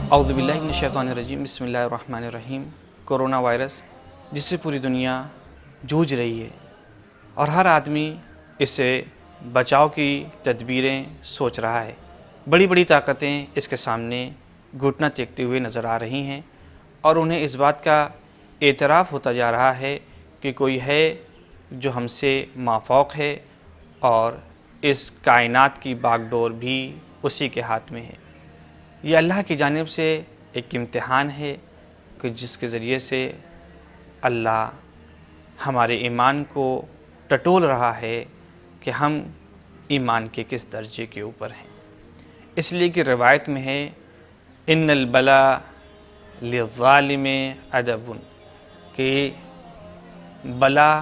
اعوذ باللہ من الشیطان الرجیم، بسم اللہ الرحمن الرحیم۔ کورونا وائرس جس سے پوری دنیا جوجھ رہی ہے اور ہر آدمی اس سے بچاؤ کی تدبیریں سوچ رہا ہے۔ بڑی بڑی طاقتیں اس کے سامنے گھٹنا ٹیکتے ہوئے نظر آ رہی ہیں اور انہیں اس بات کا اعتراف ہوتا جا رہا ہے کہ کوئی ہے جو ہم سے مافوق ہے اور اس کائنات کی باغ ڈور بھی اسی کے ہاتھ میں ہے۔ یہ اللہ کی جانب سے ایک امتحان ہے کہ جس کے ذریعے سے اللہ ہمارے ایمان کو ٹٹول رہا ہے کہ ہم ایمان کے کس درجے کے اوپر ہیں۔ اس لیے کہ روایت میں ہے ان البلا للظالم ادب، کہ بلا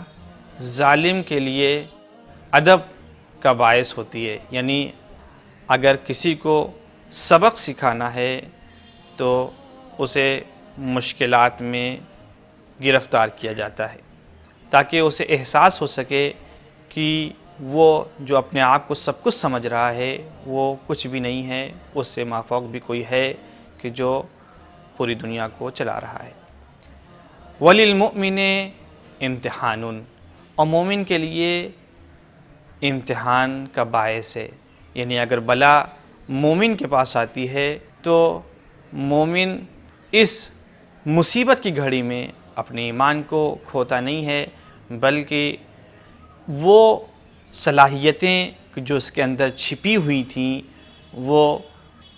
ظالم کے لیے ادب کا باعث ہوتی ہے، یعنی اگر کسی کو سبق سکھانا ہے تو اسے مشکلات میں گرفتار کیا جاتا ہے تاکہ اسے احساس ہو سکے کہ وہ جو اپنے آپ کو سب کچھ سمجھ رہا ہے وہ کچھ بھی نہیں ہے، اس سے مافوق بھی کوئی ہے کہ جو پوری دنیا کو چلا رہا ہے۔ وَلِلْمُؤْمِنِ امتحان، اور مومن کے لیے امتحان کا باعث ہے، یعنی اگر بلا مومن کے پاس آتی ہے تو مومن اس مصیبت کی گھڑی میں اپنے ایمان کو کھوتا نہیں ہے، بلکہ وہ صلاحیتیں جو اس کے اندر چھپی ہوئی تھیں وہ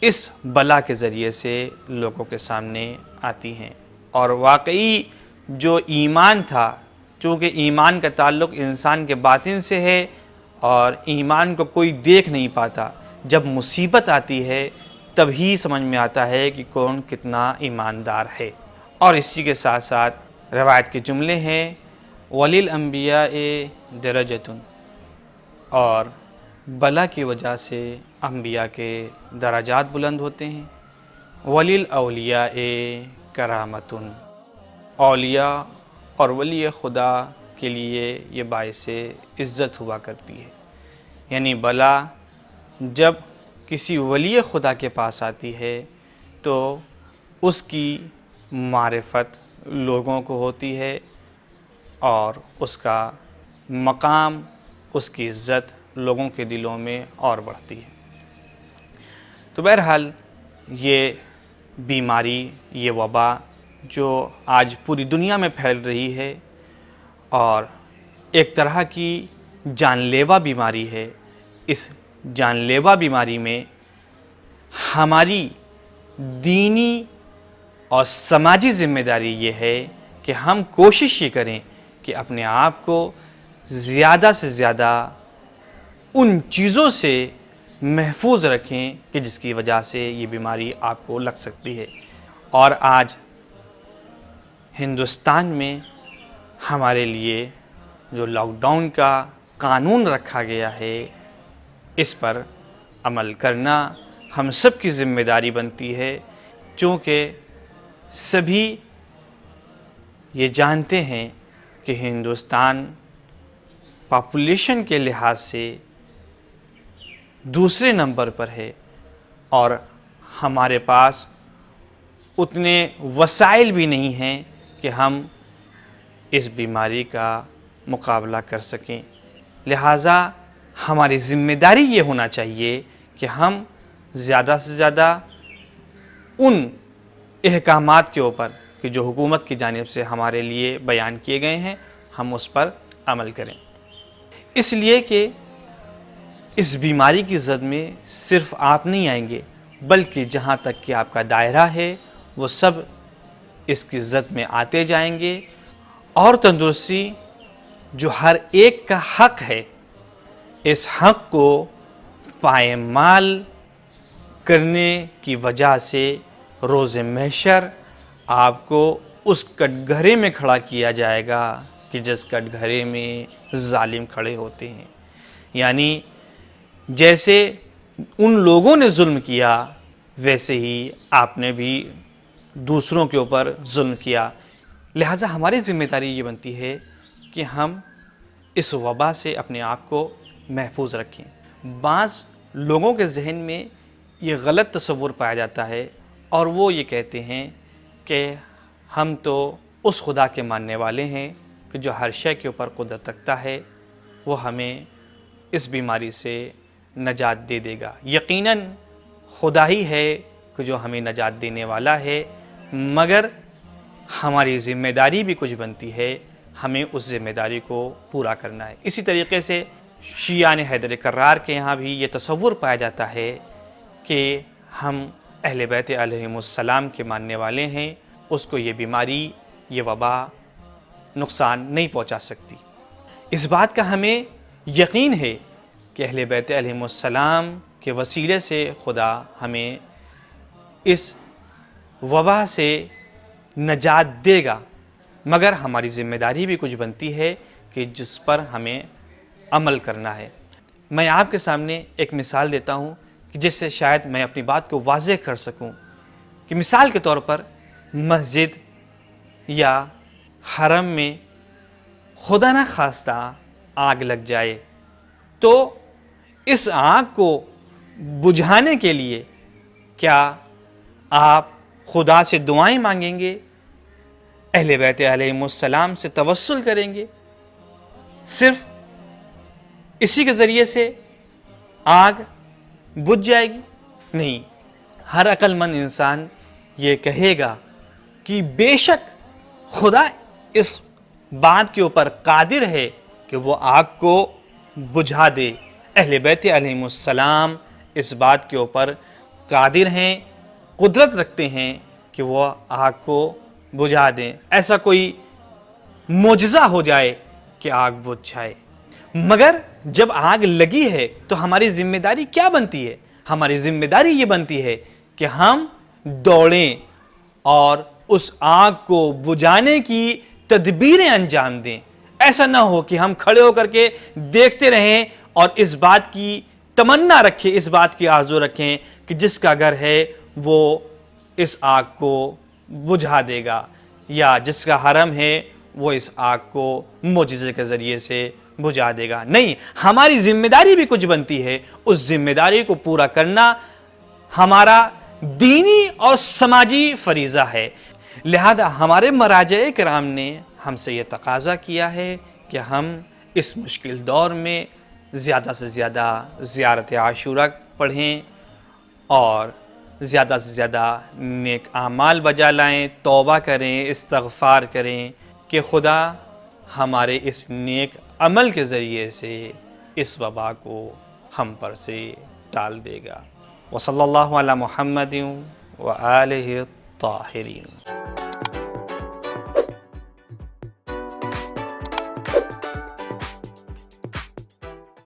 اس بلا کے ذریعے سے لوگوں کے سامنے آتی ہیں۔ اور واقعی جو ایمان تھا، چونکہ ایمان کا تعلق انسان کے باطن سے ہے اور ایمان کو کوئی دیکھ نہیں پاتا، جب مصیبت آتی ہے تبھی سمجھ میں آتا ہے کہ کون کتنا ایماندار ہے۔ اور اسی کے ساتھ ساتھ روایت کے جملے ہیں وَلِلْأَنْبِيَاءِ دَرَجَةٌ، اور بلا کی وجہ سے انبیاء کے درجات بلند ہوتے ہیں۔ وَلِلْأَوْلِيَاءِ كَرَامَةٌ، اولیاء اور ولی خدا کے لیے یہ باعث عزت ہوا کرتی ہے، یعنی بلا جب کسی ولی خدا کے پاس آتی ہے تو اس کی معرفت لوگوں کو ہوتی ہے اور اس کا مقام، اس کی عزت لوگوں کے دلوں میں اور بڑھتی ہے۔ تو بہرحال یہ بیماری، یہ وبا جو آج پوری دنیا میں پھیل رہی ہے اور ایک طرح کی جان لیوا بیماری ہے، اس جان لیوا بیماری میں ہماری دینی اور سماجی ذمہ داری یہ ہے کہ ہم کوشش یہ کریں کہ اپنے آپ کو زیادہ سے زیادہ ان چیزوں سے محفوظ رکھیں کہ جس کی وجہ سے یہ بیماری آپ کو لگ سکتی ہے۔ اور آج ہندوستان میں ہمارے لیے جو لاک ڈاؤن کا قانون رکھا گیا ہے اس پر عمل کرنا ہم سب کی ذمہ داری بنتی ہے، چونکہ سبھی یہ جانتے ہیں کہ ہندوستان پاپولیشن کے لحاظ سے دوسرے نمبر پر ہے اور ہمارے پاس اتنے وسائل بھی نہیں ہیں کہ ہم اس بیماری کا مقابلہ کر سکیں۔ لہٰذا ہماری ذمہ داری یہ ہونا چاہیے کہ ہم زیادہ سے زیادہ ان احکامات کے اوپر کہ جو حکومت کی جانب سے ہمارے لیے بیان کیے گئے ہیں ہم اس پر عمل کریں، اس لیے کہ اس بیماری کی زد میں صرف آپ نہیں آئیں گے بلکہ جہاں تک کہ آپ کا دائرہ ہے وہ سب اس کی زد میں آتے جائیں گے۔ اور تندرستی جو ہر ایک کا حق ہے، اس حق کو پائمال کرنے کی وجہ سے روز محشر آپ کو اس کٹ گھرے میں کھڑا کیا جائے گا کہ جس کٹ گھرے میں ظالم کھڑے ہوتے ہیں، یعنی جیسے ان لوگوں نے ظلم کیا ویسے ہی آپ نے بھی دوسروں کے اوپر ظلم کیا۔ لہٰذا ہماری ذمہ داری یہ بنتی ہے کہ ہم اس وبا سے اپنے آپ کو محفوظ رکھیں۔ بعض لوگوں کے ذہن میں یہ غلط تصور پایا جاتا ہے اور وہ یہ کہتے ہیں کہ ہم تو اس خدا کے ماننے والے ہیں کہ جو ہر شے کے اوپر قدرت رکھتا ہے، وہ ہمیں اس بیماری سے نجات دے دے گا۔ یقیناً خدا ہی ہے کہ جو ہمیں نجات دینے والا ہے، مگر ہماری ذمہ داری بھی کچھ بنتی ہے، ہمیں اس ذمہ داری کو پورا کرنا ہے۔ اسی طریقے سے شیعان حیدر کرار کے یہاں بھی یہ تصور پایا جاتا ہے کہ ہم اہل بیت علیہم السلام کے ماننے والے ہیں، اس کو یہ بیماری، یہ وبا نقصان نہیں پہنچا سکتی۔ اس بات کا ہمیں یقین ہے کہ اہل بیت علیہم السلام کے وسیلے سے خدا ہمیں اس وبا سے نجات دے گا، مگر ہماری ذمہ داری بھی کچھ بنتی ہے کہ جس پر ہمیں عمل کرنا ہے۔ میں آپ کے سامنے ایک مثال دیتا ہوں کہ جس سے شاید میں اپنی بات کو واضح کر سکوں، کہ مثال کے طور پر مسجد یا حرم میں خدا نہ خواستہ آگ لگ جائے، تو اس آگ کو بجھانے کے لیے کیا آپ خدا سے دعائیں مانگیں گے، اہل بیت علیہم السلام سے توسل کریں گے، صرف اسی کے ذریعے سے آگ بجھ جائے گی؟ نہیں، ہر عقل مند انسان یہ کہے گا کہ بے شک خدا اس بات کے اوپر قادر ہے کہ وہ آگ کو بجھا دے۔ اہل بیت علیہم السلام اس بات کے اوپر قادر ہیں، قدرت رکھتے ہیں کہ وہ آگ کو بجھا دیں۔ ایسا کوئی معجزہ ہو جائے کہ آگ بجھ جائے۔ مگر جب آگ لگی ہے تو ہماری ذمہ داری کیا بنتی ہے؟ ہماری ذمہ داری یہ بنتی ہے کہ ہم دوڑیں اور اس آگ کو بجھانے کی تدبیریں انجام دیں۔ ایسا نہ ہو کہ ہم کھڑے ہو کر کے دیکھتے رہیں اور اس بات کی تمنا رکھیں، اس بات کی آرزو رکھیں کہ جس کا گھر ہے وہ اس آگ کو بجھا دے گا، یا جس کا حرم ہے وہ اس آگ کو معجزے کے ذریعے سے بجھا دے گا۔ نہیں، ہماری ذمہ داری بھی کچھ بنتی ہے، اس ذمہ داری کو پورا کرنا ہمارا دینی اور سماجی فریضہ ہے۔ لہذا ہمارے مراجع کرام نے ہم سے یہ تقاضا کیا ہے کہ ہم اس مشکل دور میں زیادہ سے زیادہ زیارت عاشورہ پڑھیں اور زیادہ سے زیادہ نیک اعمال بجا لائیں، توبہ کریں، استغفار کریں کہ خدا ہمارے اس نیک عمل کے ذریعے سے اس وبا کو ہم پر سے ٹال دے گا۔ وصلی اللہ علی محمد وآلہ الطاہرین۔